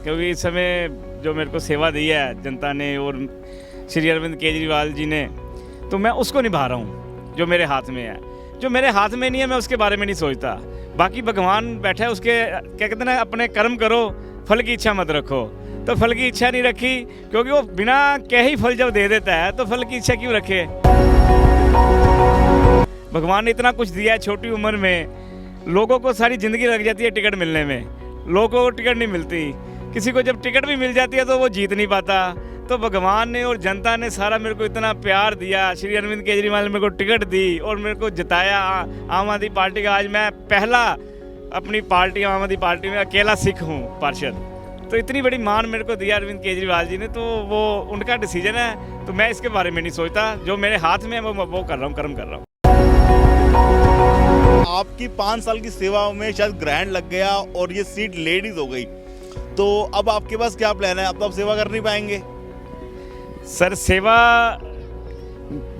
क्योंकि इस समय जो मेरे को सेवा दी है जनता ने और श्री अरविंद केजरीवाल जी ने, तो मैं उसको निभा रहा हूँ जो मेरे हाथ में है। जो मेरे हाथ में नहीं है मैं उसके बारे में नहीं सोचता। बाकी भगवान बैठा है, उसके क्या कहते हैं ना, अपने कर्म करो, फल की इच्छा मत रखो। तो फल की इच्छा नहीं रखी, क्योंकि वो बिना कहे ही फल जब दे देता है तो फल की इच्छा क्यों रखे। भगवान ने इतना कुछ दिया है छोटी उम्र में। लोगों को सारी ज़िंदगी लग जाती है टिकट मिलने में, लोगों को टिकट नहीं मिलती। किसी को जब टिकट भी मिल जाती है तो वो जीत नहीं पाता। तो भगवान ने और जनता ने सारा मेरे को इतना प्यार दिया, श्री अरविंद केजरीवाल ने मेरे को टिकट दी और मेरे को जिताया। आम आदमी पार्टी का आज मैं पहला अपनी पार्टी आम आदमी पार्टी में अकेला सिख हूँ पार्षद। तो इतनी बड़ी मान मेरे को दिया अरविंद केजरीवाल जी ने, तो वो उनका डिसीजन है। तो मैं इसके बारे में नहीं सोचता, जो मेरे हाथ में है वो कर रहा हूँ, कर्म कर रहा हूँ। आपकी 5 साल की सेवा में शायद ग्रहण लग गया और ये सीट लेडीज हो गई, तो अब आपके पास क्या प्लान है? अब तो आप सेवा कर नहीं पाएंगे। सर, सेवा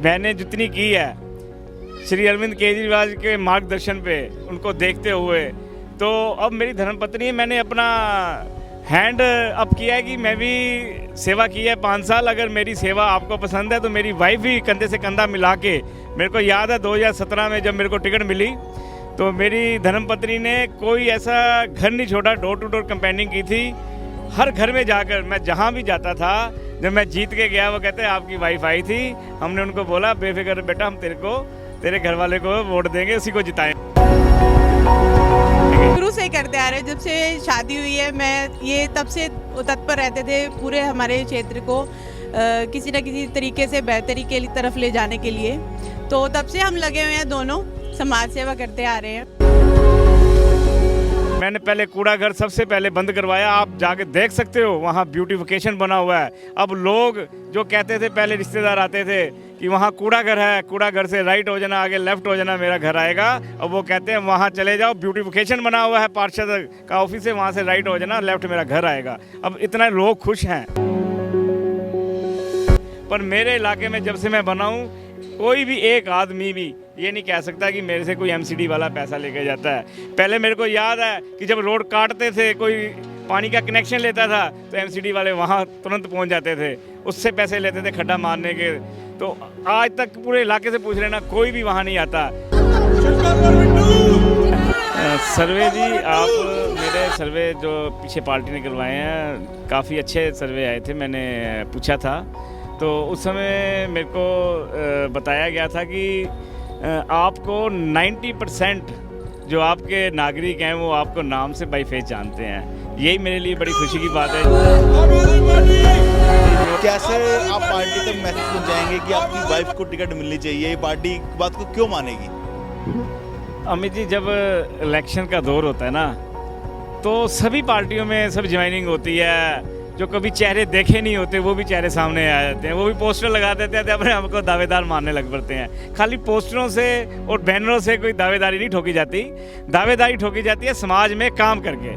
मैंने जितनी की है श्री अरविंद केजरीवाल के मार्गदर्शन पे, उनको देखते हुए, तो अब मेरी धर्मपत्नी, मैंने अपना हैंड अप किया है कि मैं भी सेवा की है 5 साल। अगर मेरी सेवा आपको पसंद है तो मेरी वाइफ भी कंधे से कंधा मिला के, मेरे को याद है 2017 में जब मेरे को टिकट मिली तो मेरी धर्मपत्नी ने कोई ऐसा घर नहीं छोड़ा, डोर टू डोर कैंपेनिंग की थी। हर घर में जाकर, मैं जहाँ भी जाता था, जब मैं जीत के गया वो कहते हैं आपकी वाइफ आई थी, हमने उनको बोला बेफिक्र बेटा, हम तेरे घर वाले को वोट देंगे, उसी को जिताएं। शुरू से ही करते आ रहे हैं, जब से शादी हुई है। मैं ये तब से तत्पर रहते थे पूरे हमारे क्षेत्र को किसी न किसी तरीके से बेहतरी के तरफ ले जाने के लिए। तो तब से हम लगे हुए हैं, दोनों समाज सेवा करते आ रहे हैं। मैंने पहले कूड़ा घर सबसे पहले बंद करवाया। आप जाके देख सकते हो, वहाँ ब्यूटिफिकेशन बना हुआ है। अब लोग जो कहते थे, पहले रिश्तेदार आते थे कि वहाँ कूड़ा घर है, कूड़ा घर से राइट हो जाना, आगे लेफ्ट हो जाना, मेरा घर आएगा। अब वो कहते हैं वहाँ चले जाओ, ब्यूटिफिकेशन बना हुआ है, पार्षद का ऑफिस है, वहाँ से राइट हो जाना, लेफ्ट मेरा घर आएगा। अब इतना लोग खुश हैं। पर मेरे इलाके में जब से मैं बना हूँ, कोई भी एक आदमी भी ये नहीं कह सकता कि मेरे से कोई एमसीडी वाला पैसा लेके जाता है। पहले मेरे को याद है कि जब रोड काटते थे, कोई पानी का कनेक्शन लेता था तो एमसीडी वाले वहाँ तुरंत पहुँच जाते थे, उससे पैसे लेते थे खड्डा मारने के। तो आज तक पूरे इलाके से पूछ लेना, कोई भी वहाँ नहीं आता। सर्वे जी, आप मेरे सर्वे जो पीछे पार्टी ने करवाए हैं, काफ़ी अच्छे सर्वे आए थे। मैंने पूछा था तो उस समय मेरे को बताया गया था कि आपको 90% जो आपके नागरिक हैं वो आपको नाम से बाई फेस जानते हैं। यही मेरे लिए बड़ी खुशी की बात है। कैसे आप पार्टी तक मैसेज पहुंचाएंगे कि आपकी वाइफ को टिकट मिलनी चाहिए? ये पार्टी बात को क्यों मानेगी? अमित जी, जब इलेक्शन का दौर होता है ना, तो सभी पार्टियों में सब ज्वाइनिंग होती है। जो कभी चेहरे देखे नहीं होते वो भी चेहरे सामने आ जाते हैं, वो भी पोस्टर लगा देते हैं, अपने आपको दावेदार मानने लग पड़ते हैं। खाली पोस्टरों से और बैनरों से कोई दावेदारी नहीं ठोकी जाती। दावेदारी ठोकी जाती है समाज में काम करके।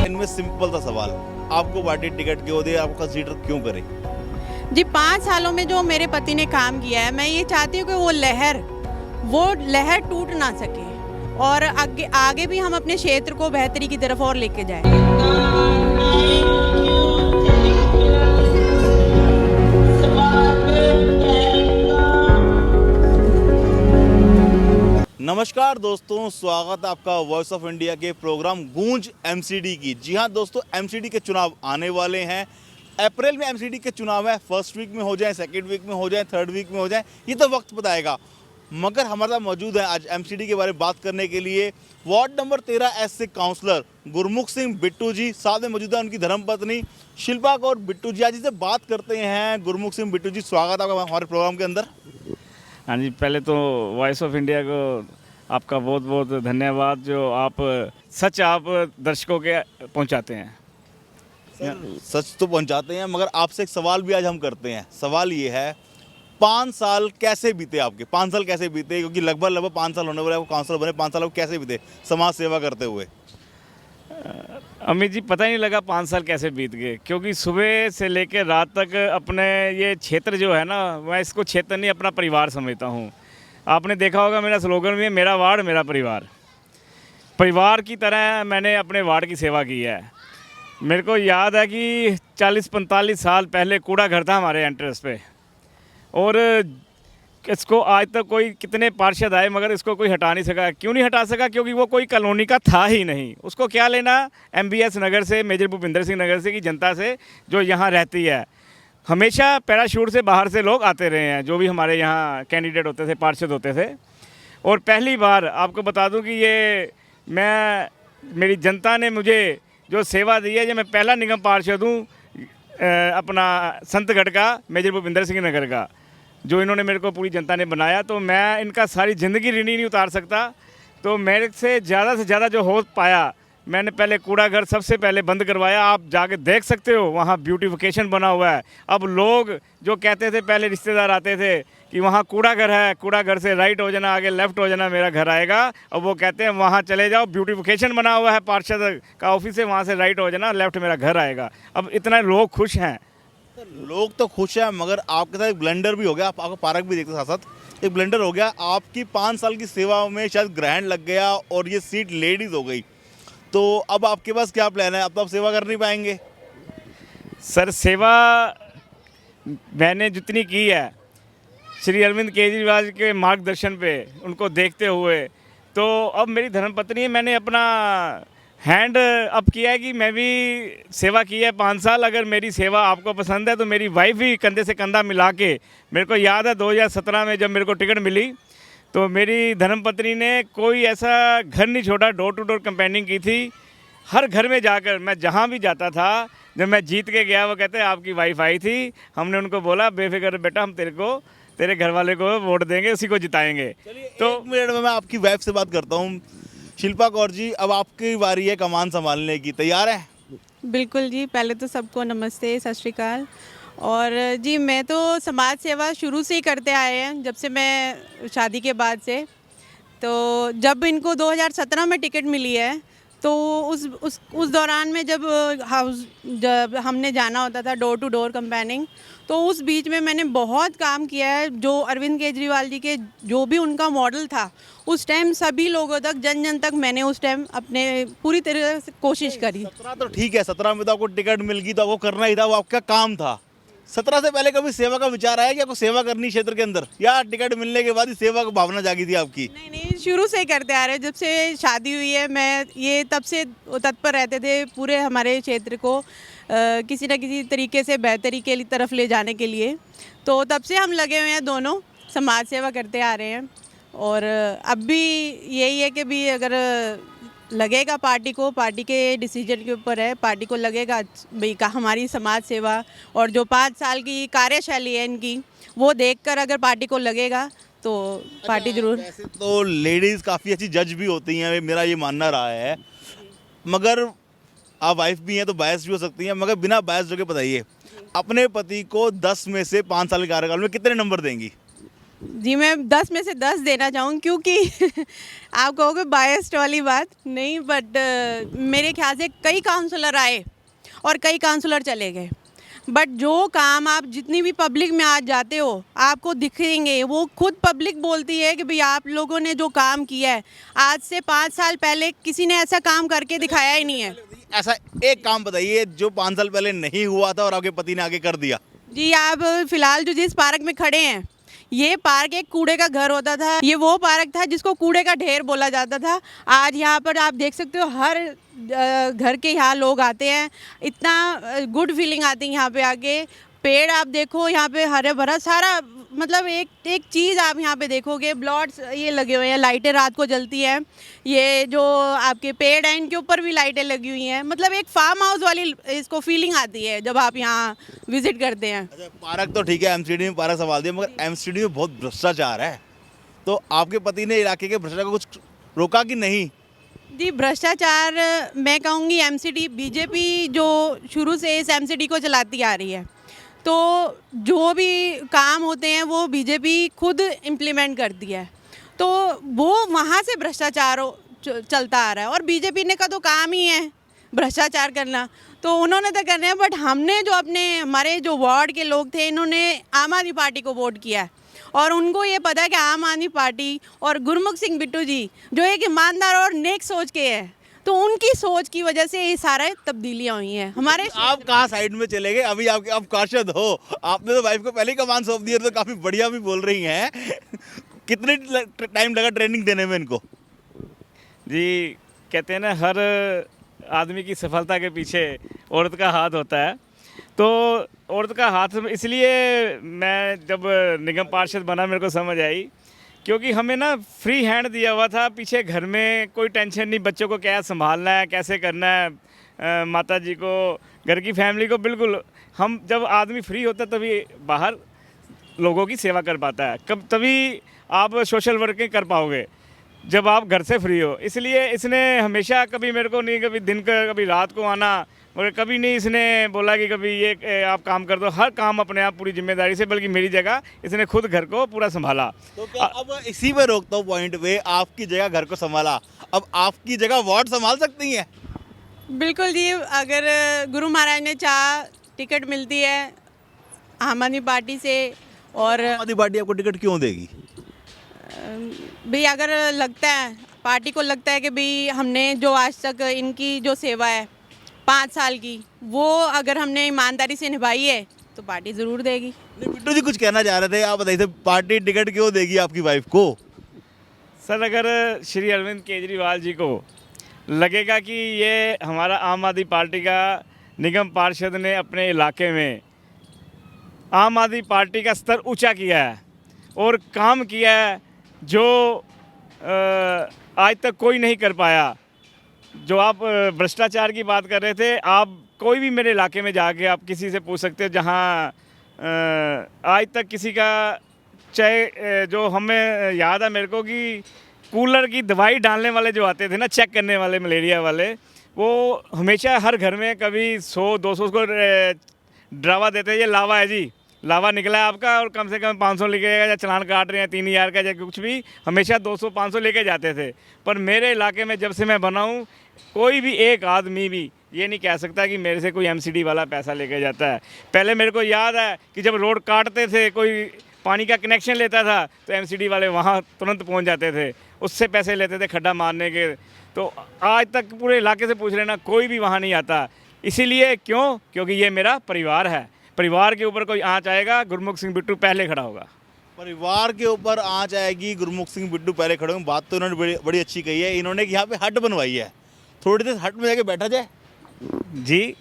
इनमें सिंपल सा सवाल, आपको पार्टी टिकट क्यों दे, आपको कंसीडर क्यों करे? जी, 5 सालों में जो मेरे पति ने काम किया है, मैं ये चाहती हूँ कि वो लहर टूट ना सके और आगे भी हम अपने क्षेत्र को बेहतरी की तरफ और लेके जाएं। नमस्कार दोस्तों, स्वागत है आपका वॉइस ऑफ इंडिया के प्रोग्राम गूंज एमसीडी की। जी हाँ दोस्तों, एमसीडी के चुनाव आने वाले हैं। अप्रैल में एमसीडी के चुनाव है। फर्स्ट वीक में हो जाए, सेकंड वीक में हो जाए, थर्ड वीक में हो जाए, ये तो वक्त बताएगा। मगर हमारे साथ मौजूद है आज एमसीडी के बारे में बात करने के लिए वार्ड नंबर 13 से काउंसलर गुरमुख सिंह बिट्टू जी। साथ में मौजूद है उनकी धर्मपत्नी शिल्पा कौर बिट्टू जी। आज इसे बात करते हैं। गुरमुख सिंह बिट्टू जी, स्वागत है आपका हमारे प्रोग्राम के अंदर। हाँ जी, पहले तो वॉइस ऑफ इंडिया को आपका बहुत बहुत धन्यवाद, जो आप सच आप दर्शकों के पहुंचाते हैं। सच तो पहुंचाते हैं, मगर आपसे एक सवाल भी आज हम करते हैं। सवाल ये है, 5 साल कैसे बीते आपके? 5 साल कैसे बीते? क्योंकि लगभग 5 साल होने वाले, आपको काउंसलर बने, 5 साल आपको कैसे बीते समाज सेवा करते हुए? अमित जी, पता ही नहीं लगा 5 साल कैसे बीत गए, क्योंकि सुबह से लेकर रात तक अपने ये क्षेत्र जो है ना, मैं इसको क्षेत्र नहीं अपना परिवार समझता हूँ। आपने देखा होगा मेरा स्लोगन भी है, मेरा वार्ड मेरा परिवार। परिवार की तरह मैंने अपने वार्ड की सेवा की है। मेरे को याद है कि 40-45 साल पहले कूड़ा घर था हमारे एंट्रेंस पे, और इसको आज तक कोई कितने पार्षद आए मगर इसको कोई हटा नहीं सका। क्यों नहीं हटा सका? क्योंकि वो कोई कॉलोनी का था ही नहीं। उसको क्या लेना MBS नगर से, मेजर भूपिंदर सिंह नगर से की जनता से जो यहाँ रहती है। हमेशा पैराशूट से बाहर से लोग आते रहे हैं, जो भी हमारे यहाँ कैंडिडेट होते थे, पार्षद होते थे। और पहली बार आपको बता दूँ कि ये मेरी जनता ने मुझे जो सेवा दी है, ये मैं पहला निगम पार्षद हूँ अपना संतगढ़ का, मेजर भूपिंदर सिंह नगर का, जो इन्होंने मेरे को पूरी जनता ने बनाया। तो मैं इनका सारी ज़िंदगी ऋण ही नहीं उतार सकता। तो मेरे से ज़्यादा जो हो पाया, मैंने पहले कूड़ा घर सबसे पहले बंद करवाया। आप जाके देख सकते हो, वहाँ ब्यूटिफिकेशन बना हुआ है। अब लोग जो कहते थे, पहले रिश्तेदार आते थे कि वहाँ कूड़ा घर है, कूड़ा घर से राइट हो जाना, आगे लेफ़्ट हो जाना, मेरा घर आएगा। अब वो कहते हैं वहाँ चले जाओ, ब्यूटिफिकेशन बना हुआ है, पार्षद का ऑफिस है, वहाँ से राइट हो जाना, लेफ़्ट मेरा घर आएगा। अब इतना लोग खुश हैं। लोग तो खुश हैं, मगर आपके साथ एक ब्लेंडर भी हो गया। आपको पार्क भी देखते साथ साथ एक ब्लेंडर हो गया। आपकी 5 साल की सेवा में शायद ग्रहण लग गया और ये सीट लेडीज़ हो गई। तो अब आपके पास क्या प्लान है? अब तो आप सेवा कर नहीं पाएंगे। सर, सेवा मैंने जितनी की है श्री अरविंद केजरीवाल के मार्गदर्शन पे, उनको देखते हुए, तो अब मेरी धर्मपत्नी है, मैंने अपना हैंड अप किया है कि मैं भी सेवा की है 5 साल। अगर मेरी सेवा आपको पसंद है तो मेरी वाइफ भी कंधे से कंधा मिला के, मेरे को याद है 2017 में जब मेरे को टिकट मिली तो मेरी धर्मपत्नी ने कोई ऐसा घर नहीं छोड़ा, डोर टू डोर कैंपेनिंग की थी। हर घर में जाकर, मैं जहाँ भी जाता था, जब मैं जीत के गया वो कहते आपकी वाइफ आई थी, हमने उनको बोला बेफिक्र बेटा, हम तेरे घर वाले को वोट देंगे, उसी को जिताएंगे। तो 1 मिनट में मैं आपकी वाइफ से बात करता हूँ। शिल्पा कौर जी, अब आपकी बारी है कमान संभालने की, तैयार है? बिल्कुल जी। पहले तो सबको नमस्ते, सत श्री अकाल। और जी, मैं तो समाज सेवा शुरू से ही करते आए हैं, जब से मैं शादी के बाद से। तो जब इनको 2017 में टिकट मिली है, तो उस दौरान में जब हमने जाना होता था डोर टू डोर कैंपेनिंग, तो उस बीच में मैंने बहुत काम किया है। जो अरविंद केजरीवाल जी के जो भी उनका मॉडल था, उस टाइम सभी लोगों तक, जन जन तक मैंने उस टाइम अपने पूरी तरह से कोशिश करी। 17 तो ठीक है, 17 में तो आपको टिकट मिल गई तो आपको करना ही था, वो आपका काम था। 17 से पहले कभी सेवा का विचार आया कि आपको सेवा करनी क्षेत्र के अंदर, या टिकट मिलने के बाद ही सेवा की भावना जागी थी आपकी? नहीं, शुरू से ही करते आ रहे हैं। जब से शादी हुई है, मैं ये तब से तत्पर रहते थे पूरे हमारे क्षेत्र को किसी न किसी तरीके से बेहतरी के तरफ ले जाने के लिए। तो तब से हम लगे हुए हैं, दोनों समाज सेवा करते आ रहे हैं। और अब भी यही है कि भी अगर लगेगा पार्टी को, पार्टी के डिसीजन के ऊपर है, पार्टी को लगेगा भाई का हमारी समाज सेवा और जो 5 साल की कार्यशैली है इनकी, वो देखकर अगर पार्टी को लगेगा तो पार्टी जरूर। वैसे तो लेडीज़ काफ़ी अच्छी जज भी होती हैं, मेरा ये मानना रहा है, मगर आप वाइफ भी हैं तो बायस भी हो सकती हैं। मगर बिना बायस जो के बताइए, अपने पति को 10 में से 5 साल के कार्यकाल में कितने नंबर देंगी? जी, मैं 10 में से 10 देना चाहूँ, क्योंकि आप कहोगे बायस्ड वाली बात नहीं, बट मेरे ख्याल से कई काउंसलर आए और कई काउंसलर चले गए, बट जो काम आप जितनी भी पब्लिक में आज जाते हो आपको दिखेंगे, वो खुद पब्लिक बोलती है कि भाई आप लोगों ने जो काम किया है, आज से 5 साल पहले किसी ने ऐसा काम करके दिखाया ही नहीं है। ऐसा एक काम बताइए जो 5 साल पहले नहीं हुआ था और आपके पति ने आगे कर दिया। जी, आप फिलहाल जो जिस पार्क में खड़े हैं, ये पार्क एक कूड़े का घर होता था। ये वो पार्क था जिसको कूड़े का ढेर बोला जाता था। आज यहाँ पर आप देख सकते हो, हर घर के यहाँ लोग आते हैं, इतना गुड फीलिंग आती है यहाँ पे आके। पेड़ आप देखो यहाँ पे हरे भरा सारा, मतलब एक चीज़ आप यहाँ पे देखोगे, ब्लॉट्स ये लगे हुए हैं, लाइटें रात को जलती हैं, ये जो आपके पेड़ हैं इनके ऊपर भी लाइटें लगी हुई हैं। मतलब एक फार्म हाउस वाली इसको फीलिंग आती है जब आप यहाँ विजिट करते हैं। अच्छा, पार्क तो ठीक है, एमसीडी में पार्क संभाल दिया, मगर एमसीडी में बहुत भ्रष्टाचार है, तो आपके पति ने इलाके के भ्रष्टाचार को कुछ रोका कि नहीं? जी, भ्रष्टाचार मैं कहूँगी एमसीडी, बीजेपी जो शुरू से इस एमसीडी को चलाती आ रही है, तो जो भी काम होते हैं वो बीजेपी खुद इम्प्लीमेंट करती है, तो वो वहाँ से भ्रष्टाचार चलता आ रहा है। और बीजेपी ने का तो काम ही है भ्रष्टाचार करना, तो उन्होंने तो करना है, बट हमने जो अपने हमारे जो वार्ड के लोग थे, इन्होंने आम आदमी पार्टी को वोट किया है और उनको ये पता है कि आम आदमी पार्टी और गुरमुख सिंह बिट्टू जी जो एक ईमानदार और नेक सोच के हैं, तो उनकी सोच की वजह से ये सारे तब्दीलियां हुई हैं हमारे। आप कहाँ साइड में चले गए? अभी आप पार्षद हो, आपने तो वाइफ को पहले ही कमान सौंप दी है, तो काफी बढ़िया भी बोल रही हैं। कितने टाइम लगा ट्रेनिंग देने में इनको? जी, कहते हैं ना, हर आदमी की सफलता के पीछे औरत का हाथ होता है। तो औरत का हाथ इसलिए मैं जब निगम पार्षद बना मेरे को समझ आई, क्योंकि हमें ना फ्री हैंड दिया हुआ था। पीछे घर में कोई टेंशन नहीं, बच्चों को क्या संभालना है, कैसे करना है, माता जी को, घर की फैमिली को, बिल्कुल। हम जब आदमी फ्री होता है तभी बाहर लोगों की सेवा कर पाता है, कब तभी आप सोशल वर्किंग कर पाओगे जब आप घर से फ्री हो। इसलिए इसने हमेशा कभी मेरे को नहीं, कभी दिन का कभी रात को आना, मगर कभी नहीं इसने बोला कि कभी ये आप काम कर दो। हर काम अपने आप पूरी जिम्मेदारी से, बल्कि मेरी जगह इसने खुद घर को पूरा संभाला। तो क्या अब इसी पे रोकता हूँ पॉइंट पे, आपकी जगह घर को संभाला, अब आपकी जगह वार्ड संभाल सकती हैं? बिल्कुल जी, अगर गुरु महाराज ने चाह टिकट मिलती है आम आदमी पार्टी से, और आम आदमी पार्टी आपको टिकट क्यों देगी? भाई अगर लगता है, पार्टी को लगता है कि भाई हमने जो आज तक इनकी जो सेवा है 5 साल की, वो अगर हमने ईमानदारी से निभाई है तो पार्टी ज़रूर देगी। नहीं, बिट्टू जी कुछ कहना चाह रहे थे, आप बताइए, पार्टी टिकट क्यों देगी आपकी वाइफ को? सर, अगर श्री अरविंद केजरीवाल जी को लगेगा कि ये हमारा आम आदमी पार्टी का निगम पार्षद ने अपने इलाके में आम आदमी पार्टी का स्तर ऊंचा किया है और काम किया है जो आज तक कोई नहीं कर पाया। जो आप भ्रष्टाचार की बात कर रहे थे, आप कोई भी मेरे इलाके में जाके आप किसी से पूछ सकते हो, जहां आज तक किसी का, चाहे जो हमें याद है मेरे को कि कूलर की दवाई डालने वाले जो आते थे ना, चेक करने वाले मलेरिया वाले, वो हमेशा हर घर में कभी 100-200 को ड्रावा देते, ये लावा है जी, लावा निकला है आपका, और कम से कम 500 लेके जाएगा, या चलान काट रहे हैं 3000 का या कुछ भी, हमेशा 200-500 लेके जाते थे। पर मेरे इलाके में जब से मैं बना हूँ, कोई भी एक आदमी भी ये नहीं कह सकता कि मेरे से कोई एमसीडी वाला पैसा लेके जाता है। पहले मेरे को याद है कि जब रोड काटते थे, कोई पानी का कनेक्शन लेता था, तो एमसीडी वाले वहाँ तुरंत पहुँच जाते थे, उससे पैसे लेते थे खड्डा मारने के। तो आज तक पूरे इलाके से पूछ लेना, कोई भी वहाँ नहीं आता। इसीलिए क्यों? क्योंकि ये मेरा परिवार है। परिवार के ऊपर कोई आँच आएगा, गुरमुख सिंह बिट्टू पहले खड़ा होगा। परिवार के ऊपर आँच आएगी, गुरमुख सिंह बिट्टू पहले खड़े होंगे। बात तो इन्होंने बड़ी अच्छी कही है। इन्होंने यहाँ पे हट बनवाई है, थोड़ी देर हट में जाके बैठा जाए जी,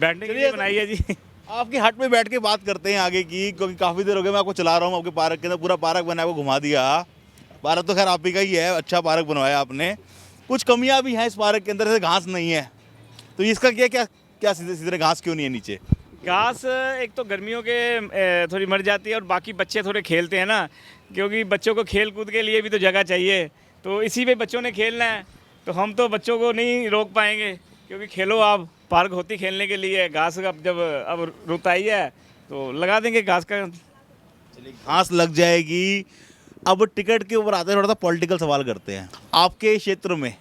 बैठने के लिए बनाई है जी। आपकी हट में बैठ के बात करते हैं आगे की, क्योंकि काफ़ी देर हो गई मैं आपको चला रहा हूँ आपके पार्क के अंदर। पूरा पार्क बना को घुमा दिया। पार्क तो खैर आप ही का ही है, अच्छा पार्क बनवाया आपने। कुछ कमियाँ भी हैं इस पार्क के अंदर, जैसे घास नहीं है, तो इसका क्या सीधे घास क्यों नहीं है नीचे? घास एक तो गर्मियों के थोड़ी मर जाती है, और बाकी बच्चे थोड़े खेलते हैं ना, क्योंकि बच्चों को खेल कूद के लिए भी तो जगह चाहिए, तो इसी पे बच्चों ने खेलना है। तो हम तो बच्चों को नहीं रोक पाएंगे, क्योंकि खेलो आप, पार्क होती खेलने के लिए। घास अब रुत आई है तो लगा देंगे घास का। चलिए, घास लग जाएगी। अब टिकट के ऊपर आते हैं, थोड़ा सा पॉलिटिकल सवाल करते हैं। आपके क्षेत्र में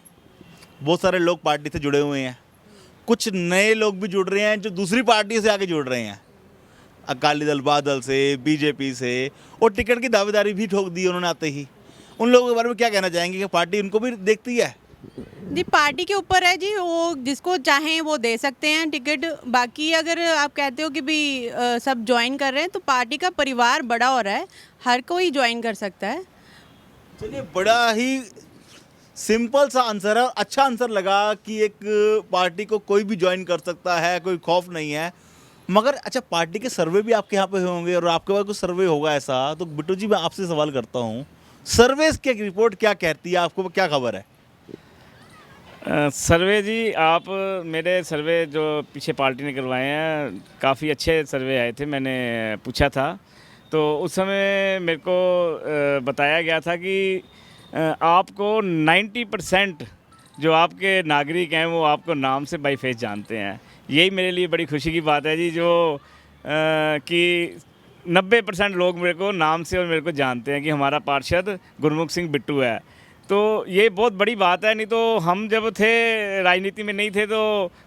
बहुत सारे लोग पार्टी से जुड़े हुए हैं, कुछ नए लोग भी जुड़ रहे हैं जो दूसरी पार्टी से आके जुड़ रहे हैं, अकाली दल, बादल से, बीजेपी से, और टिकट की दावेदारी भी ठोक दी उन्होंने आते ही। उन लोगों के बारे में क्या कहना चाहेंगे कि पार्टी उनको भी देखती है? जी, पार्टी के ऊपर है जी, वो जिसको चाहें वो दे सकते हैं टिकट। बाकी अगर आप कहते हो कि भी सब ज्वाइन कर रहे हैं, तो पार्टी का परिवार बड़ा हो रहा है, हर कोई ज्वाइन कर सकता है। चलिए, बड़ा ही सिंपल सा आंसर है, अच्छा आंसर लगा कि एक पार्टी को कोई भी ज्वाइन कर सकता है, कोई खौफ नहीं है। मगर अच्छा, पार्टी के सर्वे भी आपके यहाँ पे होंगे, और आपके पास कुछ सर्वे होगा ऐसा, तो बिट्टू जी मैं आपसे सवाल करता हूँ, सर्वे की रिपोर्ट क्या कहती है, आपको क्या खबर है? सर्वे जी, आप मेरे सर्वे जो पीछे पार्टी ने करवाए हैं, काफ़ी अच्छे सर्वे आए थे। मैंने पूछा था तो उस समय मेरे को बताया गया था कि आपको 90% जो आपके नागरिक हैं वो आपको नाम से बाई फेस जानते हैं। यही मेरे लिए बड़ी खुशी की बात है जी, जो कि 90% लोग मेरे को नाम से और मेरे को जानते हैं कि हमारा पार्षद गुरमुख सिंह बिट्टू है। तो ये बहुत बड़ी बात है। नहीं तो हम जब थे राजनीति में नहीं थे तो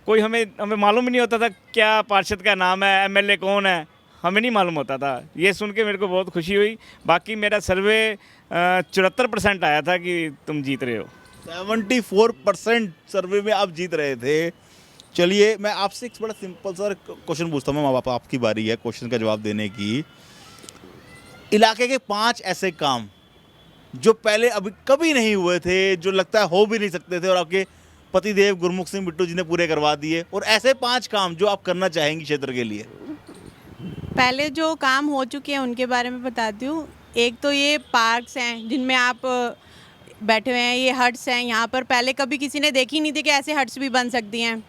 कोई हमें मालूम ही नहीं होता था क्या पार्षद का नाम है, एमएलए कौन है, हमें नहीं मालूम होता था। ये सुन के मेरे को बहुत खुशी हुई। बाकी मेरा सर्वे 74% आया था कि तुम जीत रहे हो। 74% सर्वे में आप जीत रहे थे। चलिए मैं आपसे एक बड़ा सिंपल सा क्वेश्चन पूछता हूँ, आपकी बारी है क्वेश्चन का जवाब देने की। इलाके के 5 ऐसे काम जो पहले अभी कभी नहीं हुए थे, जो लगता है हो भी नहीं सकते थे, और आपके पतिदेव गुरमुख सिंह बिट्टू जी ने पूरे करवा दिए, और ऐसे 5 काम जो आप करना चाहेंगी क्षेत्र के लिए। पहले जो काम हो चुके हैं उनके बारे में बताती हूँ। एक तो ये पार्क्स हैं जिनमें आप बैठे हुए हैं, ये हट्स हैं, यहाँ पर पहले कभी किसी ने देखी नहीं थी कि ऐसे हट्स भी बन सकती हैं।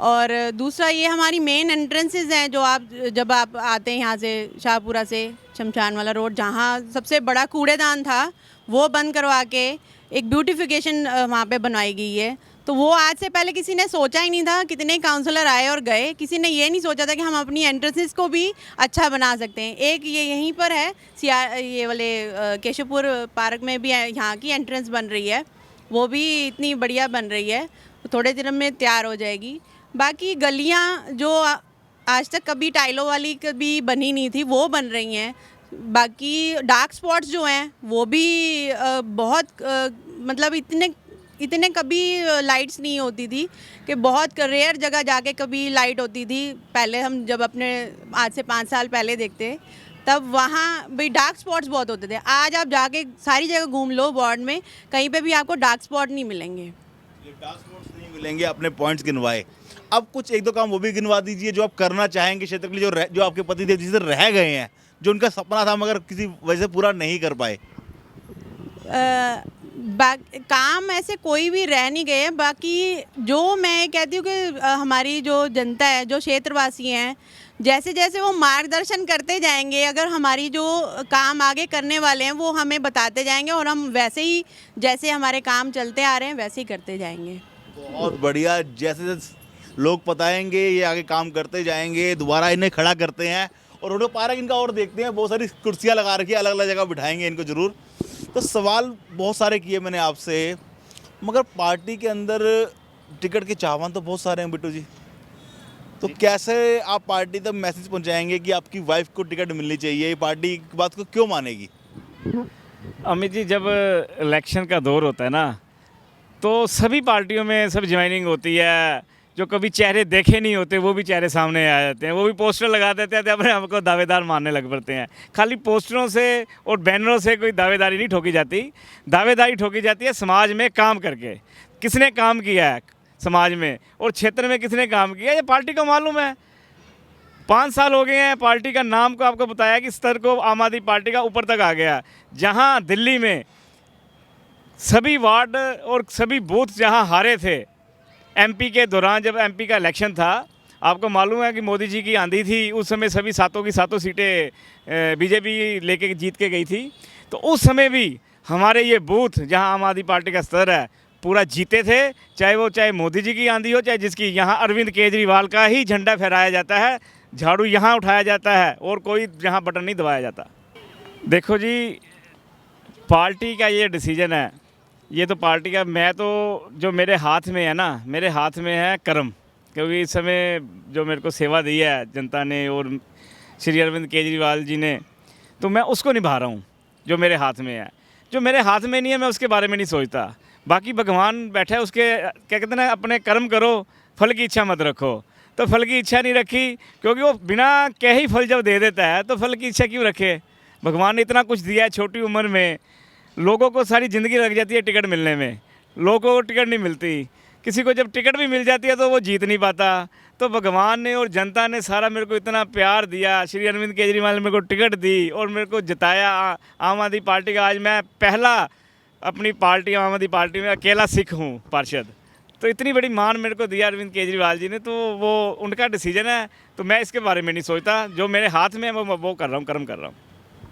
और दूसरा ये हमारी मेन एंट्रेंसेस हैं, जो आप जब आप आते हैं यहाँ से शाहपुरा से शमशान वाला रोड, जहाँ सबसे बड़ा कूड़ेदान था वो बंद करवा के एक ब्यूटिफिकेशन वहाँ पे बनवाई गई है। तो वो आज से पहले किसी ने सोचा ही नहीं था। कितने काउंसलर आए और गए, किसी ने ये नहीं सोचा था कि हम अपनी एंट्रेंसेस को भी अच्छा बना सकते हैं। एक ये यहीं पर है ये वाले केशवपुर पार्क में भी यहाँ की एंट्रेंस बन रही है, वो भी इतनी बढ़िया बन रही है, थोड़े दिन में तैयार हो जाएगी। बाकी गलियाँ जो आज तक कभी टाइलों वाली कभी बनी नहीं थी वो बन रही हैं। बाकी डार्क स्पॉट्स जो हैं वो भी बहुत मतलब इतने कभी लाइट्स नहीं होती थी कि बहुत रेयर जगह जाके कभी लाइट होती थी। पहले हम जब अपने आज से 5 साल पहले देखते तब वहाँ भाई डार्क स्पॉट्स बहुत होते थे। आज आप जाके सारी जगह घूम लो वार्ड में, कहीं पे भी आपको डार्क स्पॉट नहीं मिलेंगे। ये डार्क स्पॉट्स नहीं मिलेंगे, अपने पॉइंट्स गिनवाए। अब कुछ 1-2 काम वो भी गिनवा दीजिए जो आप करना चाहेंगे क्षेत्र के लिए, जो आपके पतिदेव जी से रह गए हैं, जो उनका सपना था मगर किसी वजह से पूरा नहीं कर पाए। काम ऐसे कोई भी रह नहीं गए हैं। बाकी जो मैं कहती हूँ कि हमारी जो जनता है, जो क्षेत्रवासी हैं, जैसे जैसे वो मार्गदर्शन करते जाएंगे, अगर हमारी जो काम आगे करने वाले हैं वो हमें बताते जाएंगे और हम वैसे ही जैसे हमारे काम चलते आ रहे हैं वैसे ही करते जाएंगे। बहुत बढ़िया। जैसे जैसे लोग बताएंगे ये आगे काम करते जाएंगे, दोबारा इन्हें खड़ा करते हैं और उन्हें पार्क इनका और देखते हैं, बहुत सारी कुर्सियाँ लगा रखी है, अलग अलग जगह बिठाएंगे इनको ज़रूर। तो सवाल बहुत सारे किए मैंने आपसे, मगर पार्टी के अंदर टिकट के चाहवान तो बहुत सारे हैं बिट्टू जी। तो कैसे आप पार्टी तक मैसेज पहुंचाएंगे कि आपकी वाइफ को टिकट मिलनी चाहिए, पार्टी की बात को क्यों मानेगी? अमित जी, जब इलेक्शन का दौर होता है ना तो सभी पार्टियों में सब ज्वाइनिंग होती है। जो कभी चेहरे देखे नहीं होते वो भी चेहरे सामने आ जाते हैं, वो भी पोस्टर लगा देते हैं, अपने आपको दावेदार मानने लग पड़ते हैं। खाली पोस्टरों से और बैनरों से कोई दावेदारी नहीं ठोकी जाती, दावेदारी ठोकी जाती है समाज में काम करके। किसने काम किया है समाज में और क्षेत्र में, किसने काम किया, ये पार्टी को मालूम है। 5 साल हो गए हैं, पार्टी का नाम को आपको बताया कि स्तर को आम आदमी पार्टी का ऊपर तक आ गया। जहाँ दिल्ली में सभी वार्ड और सभी बूथ जहाँ हारे थे एमपी के दौरान, जब एमपी का इलेक्शन था, आपको मालूम है कि मोदी जी की आंधी थी, उस समय सभी 7 की 7 सीटें बीजेपी लेके जीत के गई थी। तो उस समय भी हमारे ये बूथ जहां आम आदमी पार्टी का स्तर है पूरा जीते थे, चाहे मोदी जी की आंधी हो, चाहे जिसकी। यहाँ अरविंद केजरीवाल का ही झंडा फहराया जाता है, झाड़ू यहाँ उठाया जाता है और कोई यहाँ बटन नहीं दबाया जाता। देखो जी, पार्टी का ये डिसीजन है, ये तो पार्टी का, मैं तो जो मेरे हाथ में है ना, मेरे हाथ में है कर्म, क्योंकि इस समय जो मेरे को सेवा दी है जनता ने और श्री अरविंद केजरीवाल जी ने, तो मैं उसको निभा रहा हूँ जो मेरे हाथ में है। जो मेरे हाथ में नहीं है मैं उसके बारे में नहीं सोचता। बाकी भगवान बैठा है, उसके क्या कहते हैं ना, अपने कर्म करो, फल की इच्छा मत रखो। तो फल की इच्छा नहीं रखी, क्योंकि वो बिना कहे ही फल जब दे देता है तो फल की इच्छा क्यों रखे। भगवान ने इतना कुछ दिया है, छोटी उम्र में लोगों को सारी ज़िंदगी लग जाती है टिकट मिलने में, लोगों को टिकट नहीं मिलती। किसी को जब टिकट भी मिल जाती है तो वो जीत नहीं पाता। तो भगवान ने और जनता ने सारा मेरे को इतना प्यार दिया, श्री अरविंद केजरीवाल ने मेरे को टिकट दी और मेरे को जिताया। आम आदमी पार्टी का आज मैं पहला अपनी पार्टी आम आदमी पार्टी में अकेला सिख हूँ पार्षद। तो इतनी बड़ी मान मेरे को दिया अरविंद केजरीवाल जी ने, तो वो उनका डिसीजन है, तो मैं इसके बारे में नहीं सोचता। जो मेरे हाथ में है वो कर रहा हूँ, कर्म कर रहा हूँ।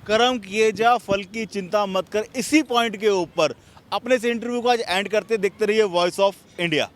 कर्म किए जा, फल की चिंता मत कर। इसी पॉइंट के ऊपर अपने से इंटरव्यू को आज एंड करते। देखते रहिए वॉइस ऑफ इंडिया।